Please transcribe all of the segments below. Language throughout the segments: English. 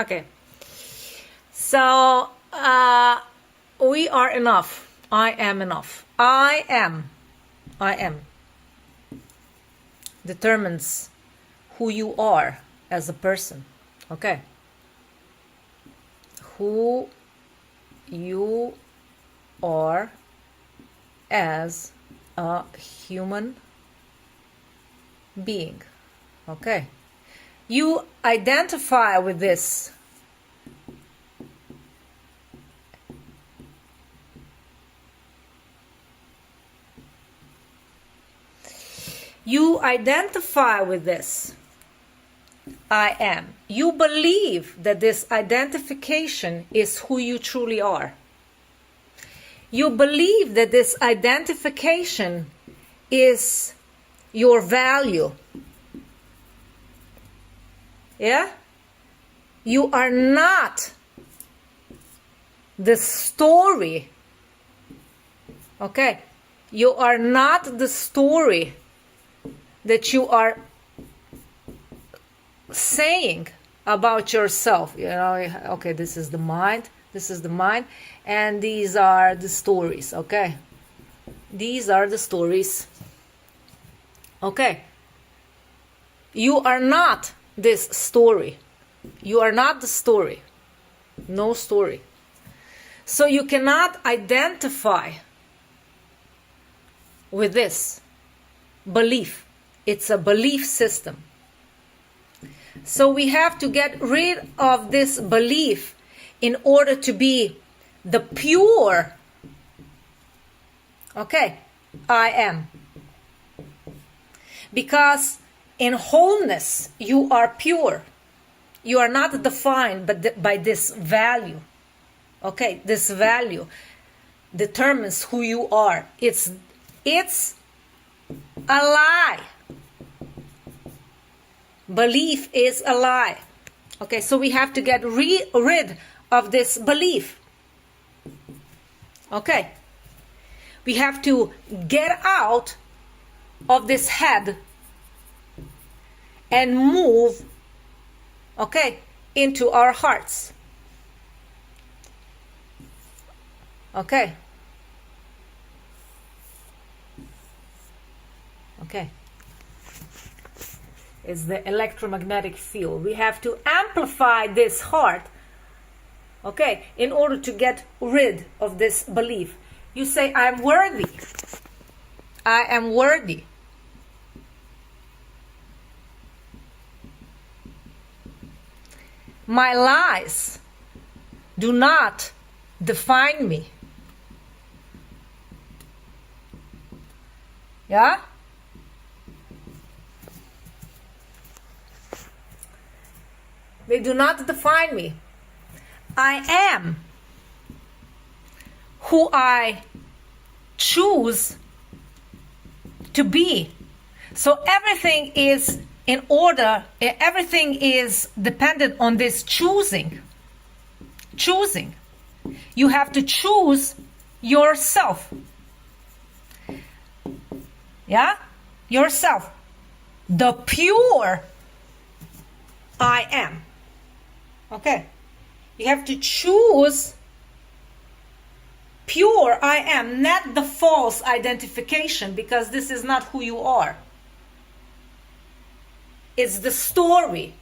Okay. So we are enough. I am enough. I am determines who you are as a person. Okay. Who you are as a human being. Okay. You identify with this. You identify with this. I am. You believe that this identification is who you truly are. You believe that this identification is your value. Yeah? You are not the story. Okay? You are not the story that you are saying about yourself. You know, okay, this is the mind, and these are the stories. Okay? These are the stories. Okay? You are not this story. You are not the story. No story. So you cannot identify with this belief. It's a belief system. So we have to get rid of this belief in order to be the pure, okay, I am. Because in wholeness, you are pure. You are not defined by this value. Okay, this value determines who you are. It's a lie. Belief is a lie. Okay, so we have to get rid of this belief. Okay. We have to get out of this head and move, okay, into our hearts. Okay. Okay. It's the electromagnetic field. We have to amplify this heart, okay, in order to get rid of this belief. You say, I'm worthy. I am worthy. My lies do not define me. Yeah? They do not define me. I am who I choose to be. So everything is in order, everything is dependent on this choosing. Choosing. You have to choose yourself. Yeah? Yourself. The pure I am. Okay. You have to choose pure I am, not the false identification, because this is not who you are. It's the story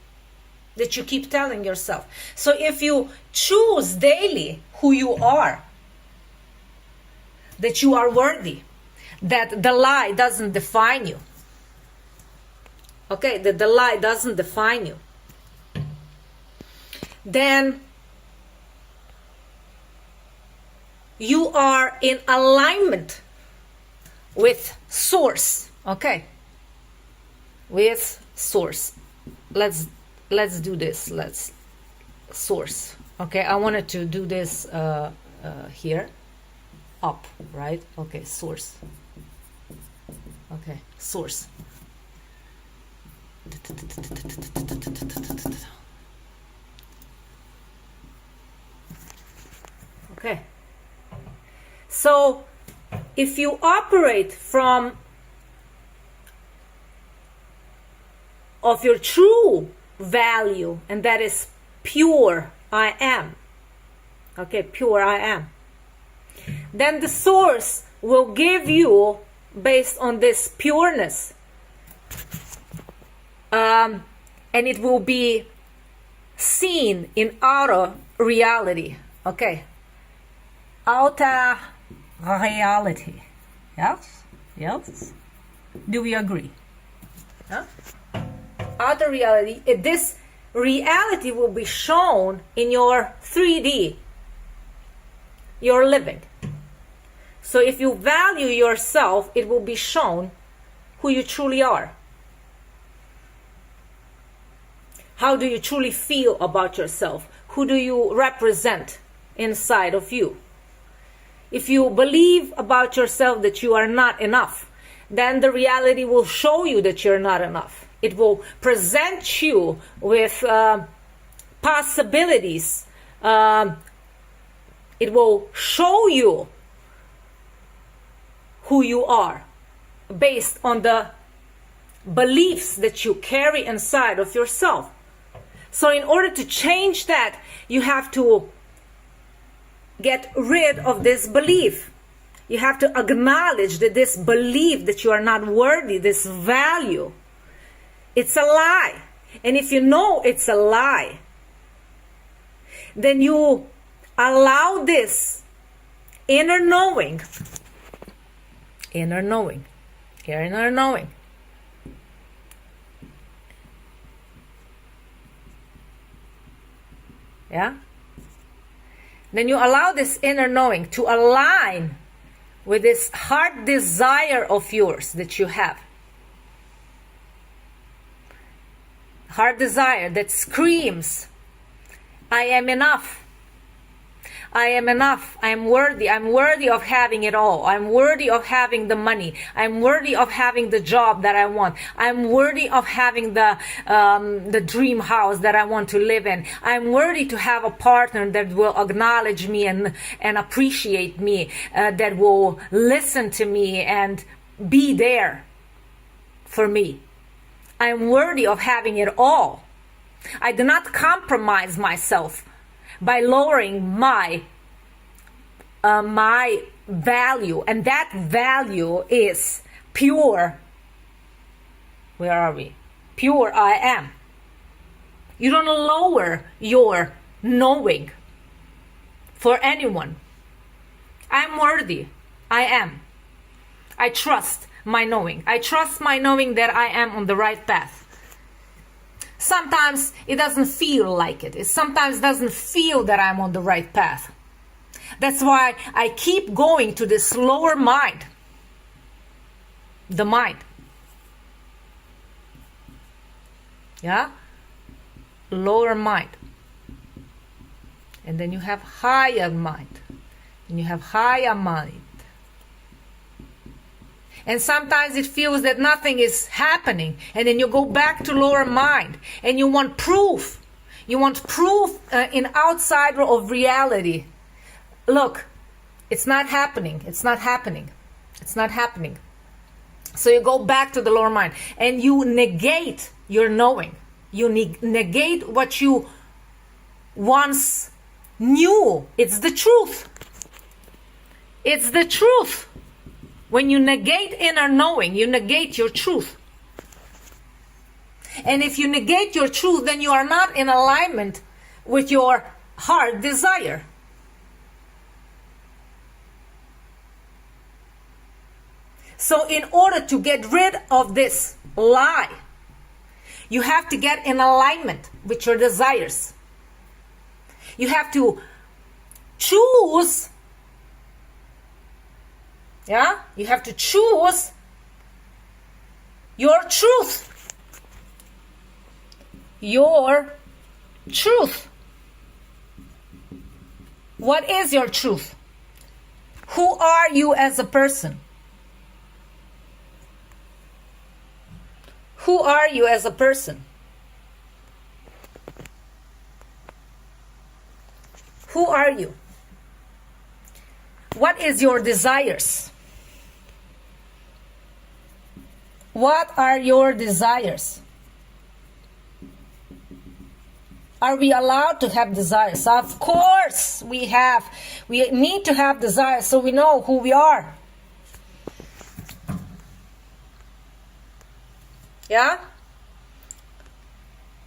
that you keep telling yourself. So if you choose daily who you are, that you are worthy, that the lie doesn't define you. Okay, that the lie doesn't define you. Then you are in alignment with source. Okay, with source. Let's do this. Let's source. Okay, I wanted to do this here, up, right? Okay, source. Okay, source. Okay. So if you operate from of your true value, and that is pure I am. Okay, pure I am. Then the source will give you, based on this pureness, and it will be seen in outer reality. Okay, outer reality. Yes, yes. Do we agree? Huh? Outer reality. This reality will be shown in your 3D. You're living. So if you value yourself, it will be shown who you truly are. How do you truly feel about yourself? Who do you represent inside of you? If you believe about yourself that you are not enough, then the reality will show you that you're not enough. It will present you with possibilities. It will show you who you are based on the beliefs that you carry inside of yourself. So in order to change that, you have to get rid of this belief. You have to acknowledge that this belief that you are not worthy, this value, it's a lie. And if you know it's a lie, then you allow this inner knowing, yeah? Then you allow this inner knowing to align with this heart desire of yours that you have. Heart desire that screams, I am enough. I am enough. I am worthy. I'm worthy of having it all. I'm worthy of having the money. I'm worthy of having the job that I want. I'm worthy of having the dream house that I want to live in. I'm worthy to have a partner that will acknowledge me and appreciate me, that will listen to me and be there for me. I'm worthy of having it all. I do not compromise myself by lowering my value, and that value is pure. Where are we? Pure I am. You don't lower your knowing for anyone. I'm worthy. I am. I trust my knowing. I trust my knowing that I am on the right path. Sometimes it doesn't feel like it. It sometimes doesn't feel that I'm on the right path. That's why I keep going to this lower mind. The mind. Yeah? Lower mind. And then you have higher mind. And you have higher mind. And sometimes it feels that nothing is happening. And then you go back to lower mind. And you want proof. You want proof in outside of reality. Look, it's not happening. It's not happening. It's not happening. So you go back to the lower mind. And you negate your knowing. You negate what you once knew. It's the truth. It's the truth. When you negate inner knowing, you negate your truth. And if you negate your truth, then you are not in alignment with your heart desire. So in order to get rid of this lie, you have to get in alignment with your desires. You have to choose. Yeah? You have to choose your truth. Your truth. What is your truth? Who are you as a person? Who are you as a person? Who are you? What is your desires? What are your desires? Are we allowed to have desires? Of course we have. We need to have desires so we know who we are. Yeah?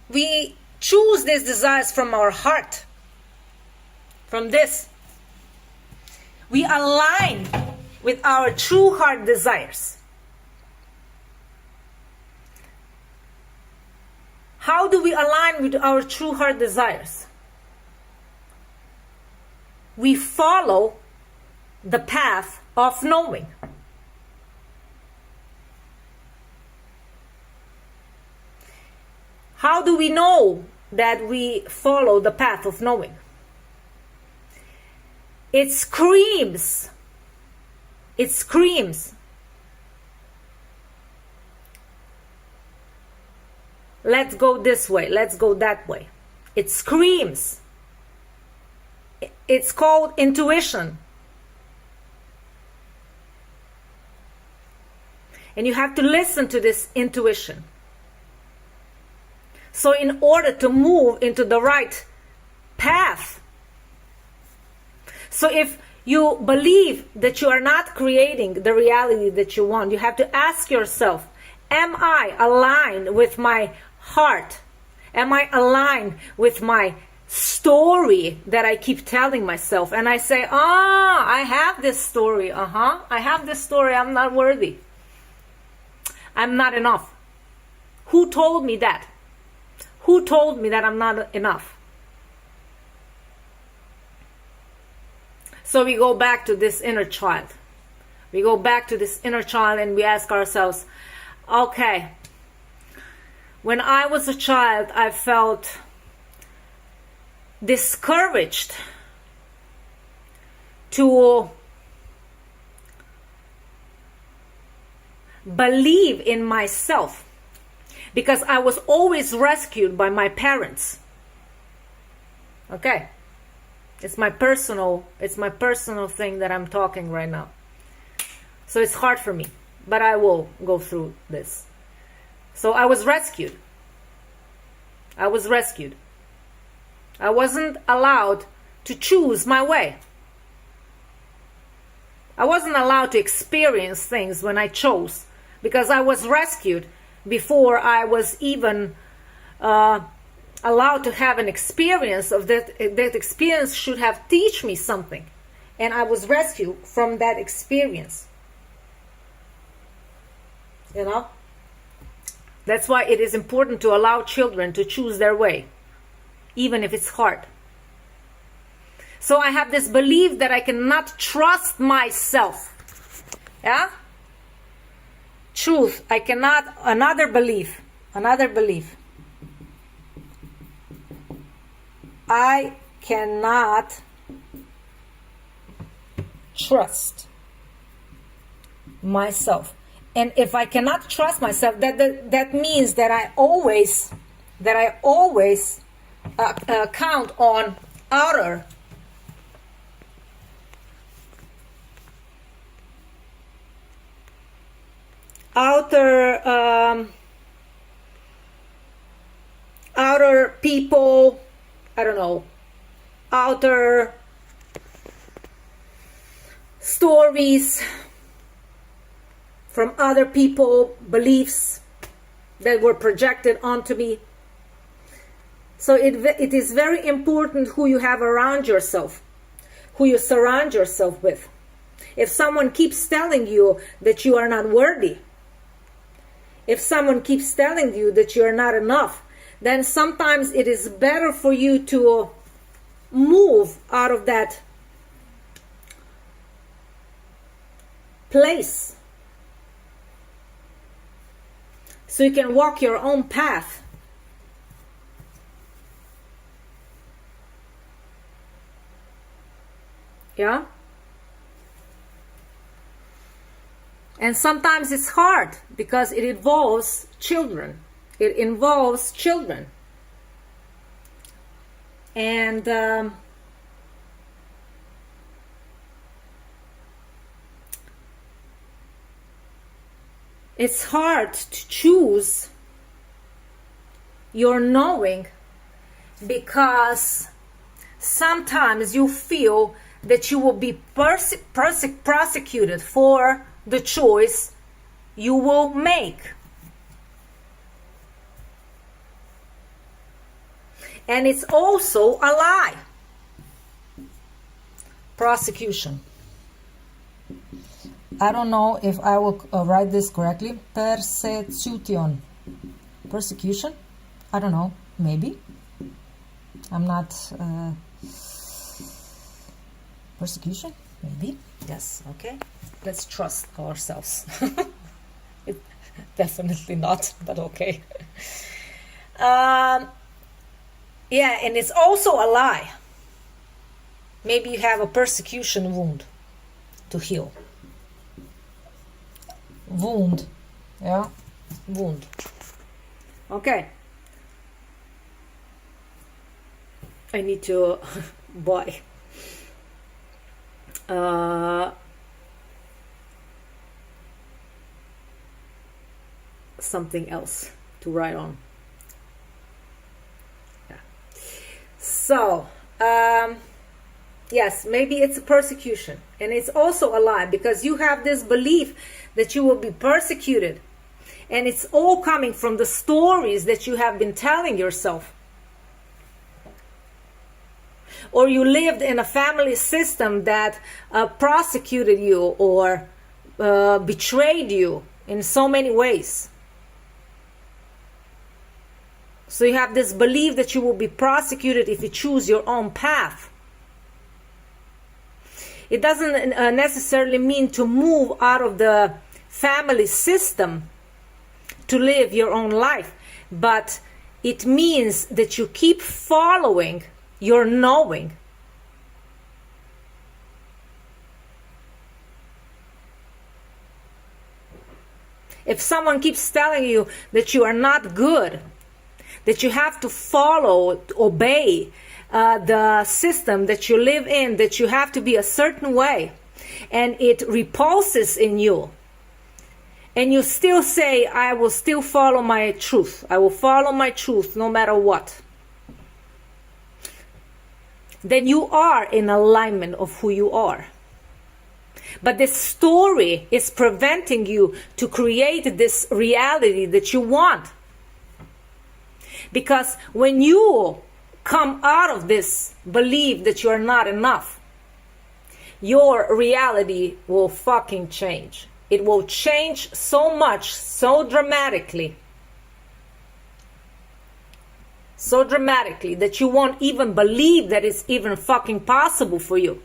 We choose these desires from our heart. From this. We align with our true heart desires. How do we align with our true heart desires? We follow the path of knowing. How do we know that we follow the path of knowing? It screams. It screams. Let's go this way. Let's go that way. It screams. It's called intuition. And you have to listen to this intuition. So in order to move into the right path, so if you believe that you are not creating the reality that you want, you have to ask yourself, am I aligned with my heart? Am I aligned with my story that I keep telling myself? And I say, I have this story. I have this story. I'm not worthy. I'm not enough. Who told me that? Who told me that I'm not enough? So we go back to this inner child. We go back to this inner child and we ask ourselves, okay, when I was a child, I felt discouraged to believe in myself because I was always rescued by my parents. Okay. It's my personal thing that I'm talking right now. So it's hard for me, but I will go through this. So I was rescued. I was rescued. I wasn't allowed to choose my way. I wasn't allowed to experience things when I chose because I was rescued before I was even allowed to have an experience of that. That experience should have teach me something, and I was rescued from that experience. You know, that's why it is important to allow children to choose their way, even if it's hard. So I have this belief that I cannot trust myself. Yeah? Truth, I cannot, another belief. I cannot trust myself. And if I cannot trust myself, that means that I always count on outer people, I don't know, outer stories from other people, beliefs that were projected onto me. So it is very important who you have around yourself, who you surround yourself with. If someone keeps telling you that you are not worthy, if someone keeps telling you that you are not enough, then sometimes it is better for you to move out of that place so you can walk your own path. Yeah? And sometimes it's hard because it involves children. It involves children. And it's hard to choose your knowing because sometimes you feel that you will be prosecuted for the choice you will make. And it's also a lie. Prosecution. I don't know if I will write this correctly. Persecution. Persecution? I don't know. Maybe. I'm not... persecution? Maybe. Yes. Okay. Let's trust ourselves. Definitely not, but okay. Yeah, and it's also a lie. Maybe you have a persecution wound to heal. Wound. Yeah, wound. Okay. I need to buy something else to write on. Yeah. So, yes, maybe it's a persecution, and it's also a lie because you have this belief that you will be persecuted, and it's all coming from the stories that you have been telling yourself. Or you lived in a family system that prosecuted you or betrayed you in so many ways. So you have this belief that you will be prosecuted if you choose your own path. It doesn't necessarily mean to move out of the family system to live your own life, but it means that you keep following your knowing. If someone keeps telling you that you are not good, that you have to follow, obey the system that you live in, that you have to be a certain way, and it repulses in you, and you still say, I will still follow my truth. I will follow my truth no matter what. Then you are in alignment of who you are. But this story is preventing you to create this reality that you want. Because when you come out of this belief that you are not enough, your reality will fucking change. It will change so much, so dramatically. So dramatically that you won't even believe that it's even fucking possible for you.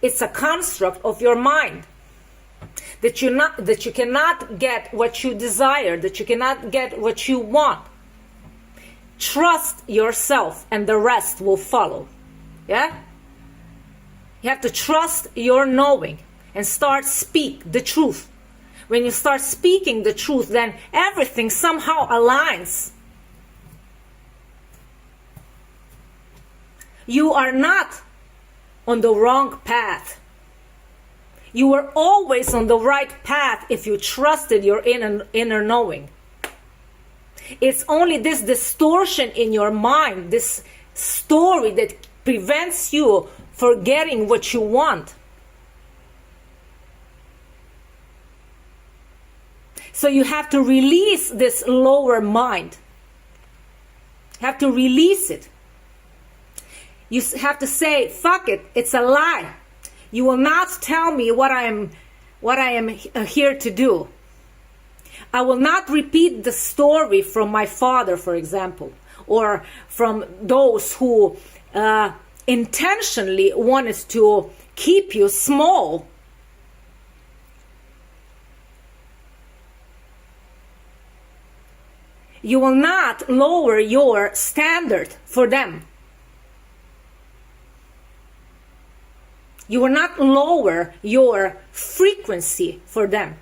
It's a construct of your mind. That you cannot get what you desire, that you cannot get what you want. Trust yourself and the rest will follow. Yeah? You have to trust your knowing and start speak the truth. When you start speaking the truth, then everything somehow aligns. You are not on the wrong path. You were always on the right path if you trusted your inner knowing. It's only this distortion in your mind, this story that prevents you from getting what you want. So you have to release this lower mind. You have to release it. You have to say, fuck it, it's a lie. You will not tell me what I am here to do. I will not repeat the story from my father, for example, or from those who intentionally wanted to keep you small. You will not lower your standard for them. You will not lower your frequency for them.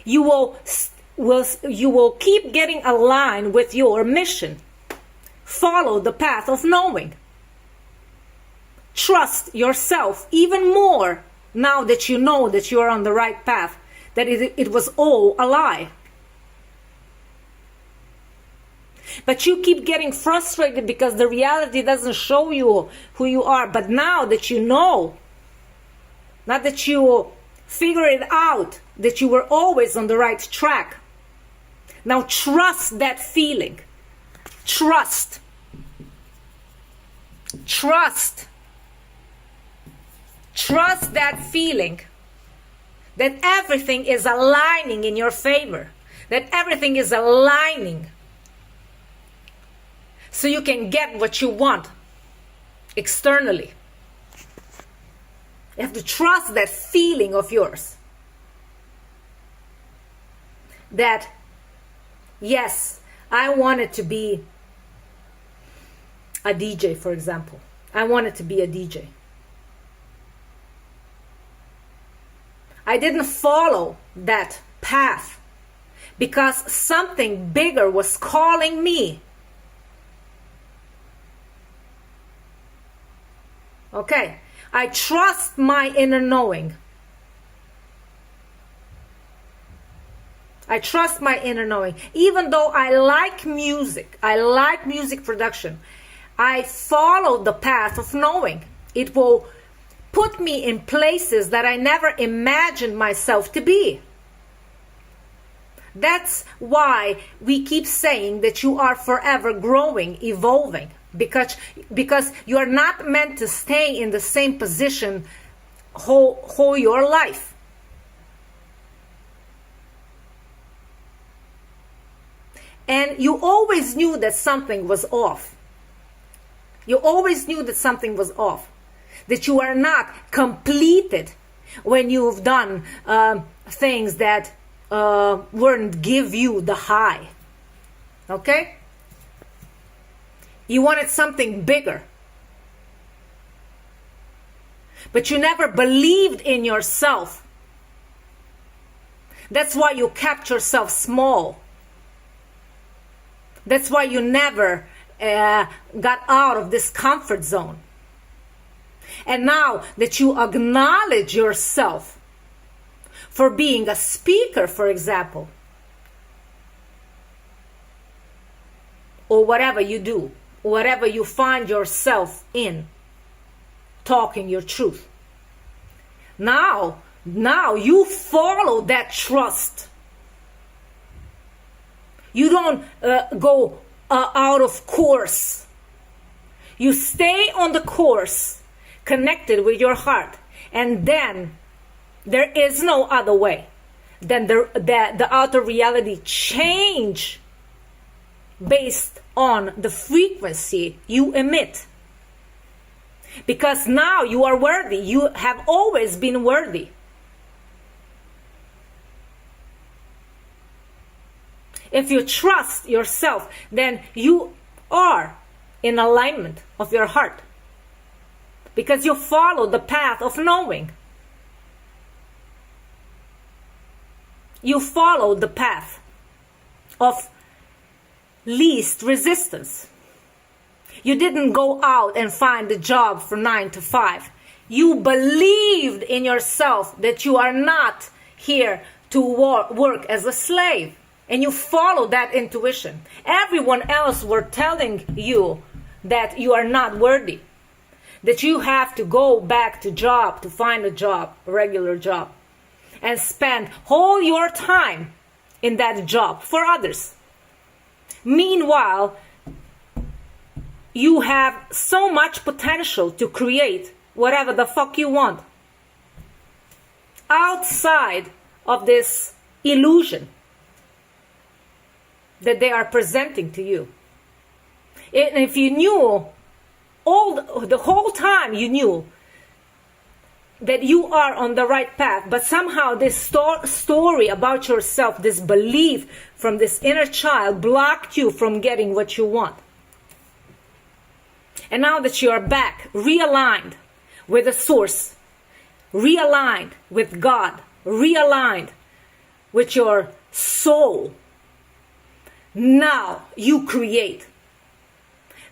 You will keep getting aligned with your mission. Follow the path of knowing. Trust yourself even more now that you know that you are on the right path, that it was all a lie. But you keep getting frustrated because the reality doesn't show you who you are. But now that you know, not that you figure it out, that you were always on the right track, now trust that feeling. Trust. Trust. Trust that feeling that everything is aligning in your favor, that everything is aligning so you can get what you want externally. You have to trust that feeling of yours. That, yes, I wanted to be a DJ, for example. I wanted to be a DJ. I didn't follow that path because something bigger was calling me. Okay, I trust my inner knowing. I trust my inner knowing. Even though I like music production, I follow the path of knowing. It will put me in places that I never imagined myself to be. That's why we keep saying that you are forever growing, evolving, because you are not meant to stay in the same position whole your life. And you always knew that something was off. You always knew that something was off. That you are not completed when you've done things that wouldn't give you the high. Okay? You wanted something bigger. But you never believed in yourself. That's why you kept yourself small. That's why you never got out of this comfort zone. And now that you acknowledge yourself for being a speaker, for example, or whatever you do, whatever you find yourself in, talking your truth, now you follow that trust. You don't go out of course. You stay on the course, connected with your heart, and then there is no other way. Then the outer reality change based on the frequency you emit. Because now you are worthy. You have always been worthy. If you trust yourself, then you are in alignment of your heart. Because you follow the path of knowing. You follow the path of least resistance. You didn't go out and find a job for 9 to 5. You believed in yourself that you are not here to work as a slave. And you follow that intuition. Everyone else were telling you that you are not worthy. That you have to go back to job, to find a job, a regular job. And spend all your time in that job for others. Meanwhile, you have so much potential to create whatever the fuck you want. Outside of this illusion that they are presenting to you. And if you knew the whole time you knew that you are on the right path, but somehow this story about yourself, this belief from this inner child blocked you from getting what you want. And now that you are back, realigned with the source, realigned with God, realigned with your soul, now you create.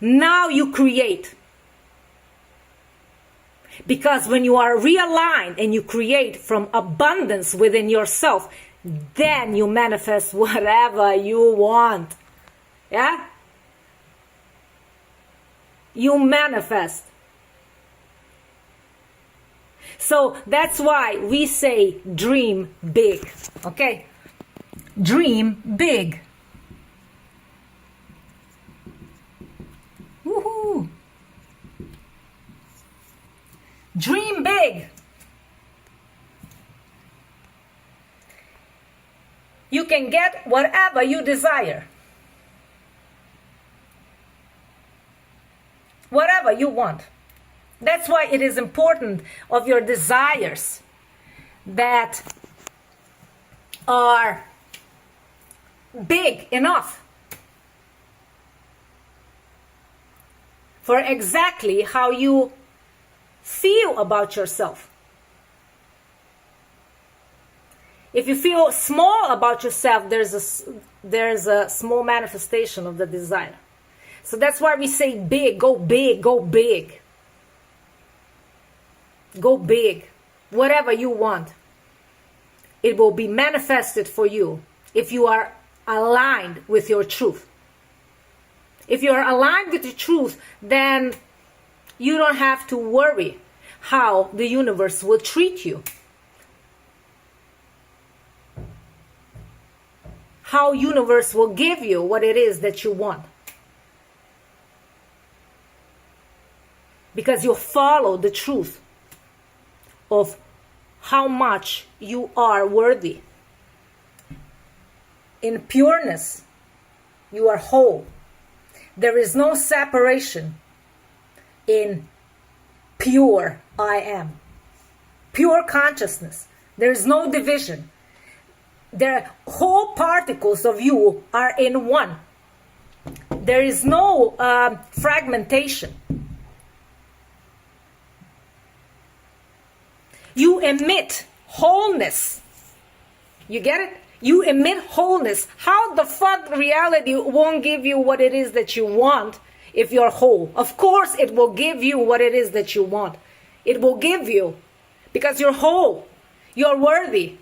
Now you create. Because when you are realigned and you create from abundance within yourself, then you manifest whatever you want. Yeah? you manifest. So that's why we say dream big. Okay? Dream big. Woohoo! Dream big. You can get whatever you desire. Whatever you want. That's why it is important of your desires that are big enough for exactly how you feel about yourself. If you feel small about yourself, there's a small manifestation of the desire. So that's why we say big, go big, go big. Go big. Whatever you want, it will be manifested for you if you are aligned with your truth. If you are aligned with the truth, then you don't have to worry how the universe will treat you. How universe will give you what it is that you want. Because you follow the truth of how much you are worthy. In pureness, you are whole. There is no separation in pure I am. Pure consciousness. There is no division. The whole particles of you are in one. There is no fragmentation. You emit wholeness. You get it? You emit wholeness. How the fuck reality won't give you what it is that you want if you're whole? Of course it will give you what it is that you want. It will give you because you're whole. You're worthy.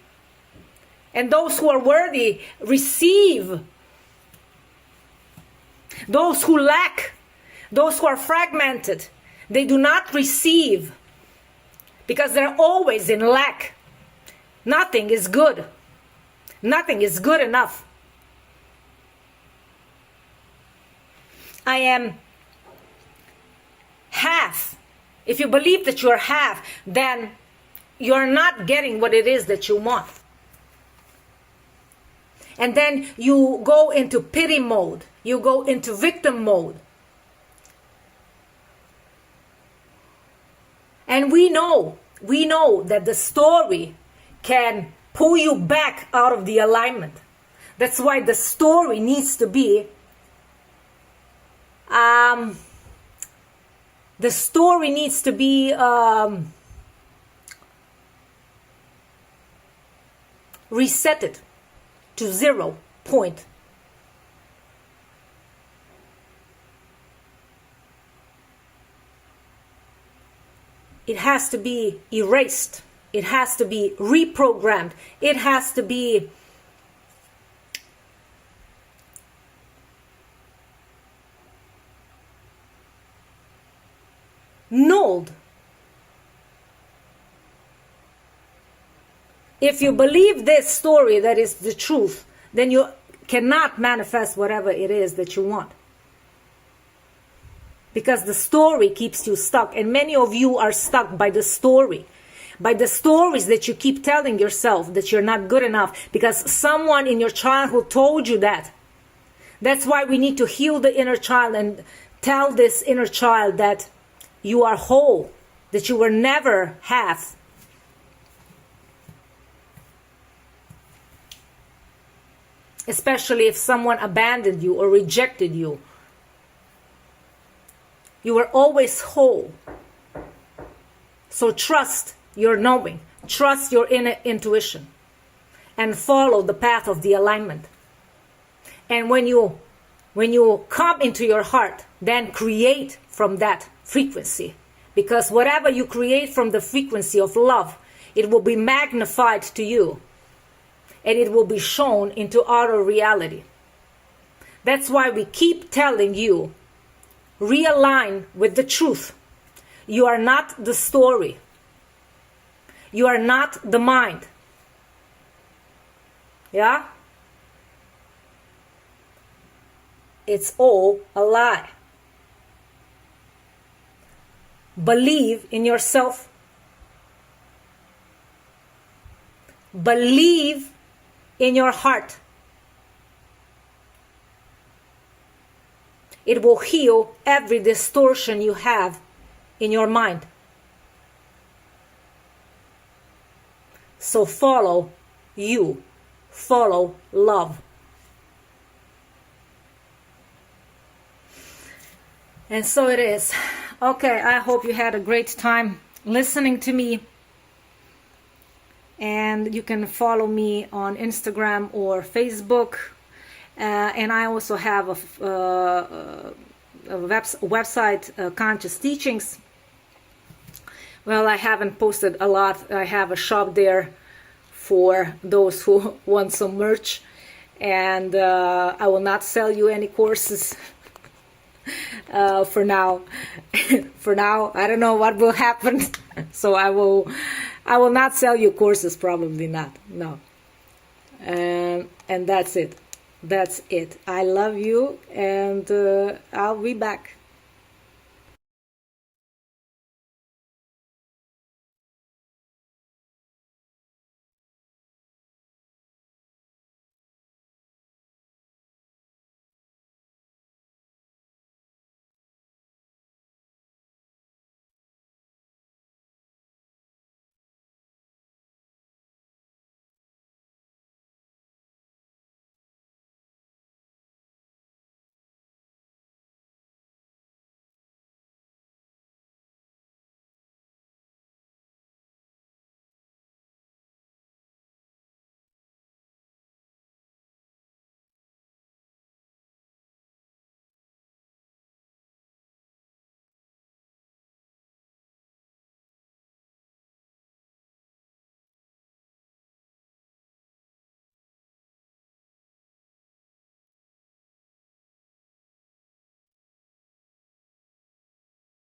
And those who are worthy receive. Those who lack, those who are fragmented, they do not receive. Because they're always in lack. Nothing is good. Nothing is good enough. I am half. If you believe that you're half, then you're not getting what it is that you want. And then you go into pity mode. You go into victim mode. And we know that the story can pull you back out of the alignment. That's why the story needs to be resetted to 0 point. It has to be erased. It has to be reprogrammed. It has to be nulled. If you believe this story that is the truth, then you cannot manifest whatever it is that you want. Because the story keeps you stuck. And many of you are stuck by the story. By the stories that you keep telling yourself that you're not good enough. Because someone in your childhood told you that. That's why we need to heal the inner child and tell this inner child that you are whole. That you were never half. Especially if someone abandoned you or rejected you. You were always whole. So trust your knowing. Trust your inner intuition. And follow the path of the alignment. And when you come into your heart, then create from that frequency. Because whatever you create from the frequency of love, it will be magnified to you. And it will be shown into outer reality. That's why we keep telling you realign with the truth. You are not the story. You are not the mind. Yeah? It's all a lie. Believe in yourself. Believe in your heart. It will heal every distortion you have in your mind. So follow you. Follow love. And so it is. Okay, I hope you had a great time listening to me. And you can follow me on Instagram or Facebook. And I also have a website, Conscious Teachings. Well, I haven't posted a lot. I have a shop there for those who want some merch. And I will not sell you any courses for now. For now, I don't know what will happen. So I will not sell you courses, probably not. No. And that's it. That's it. I love you, and I'll be back.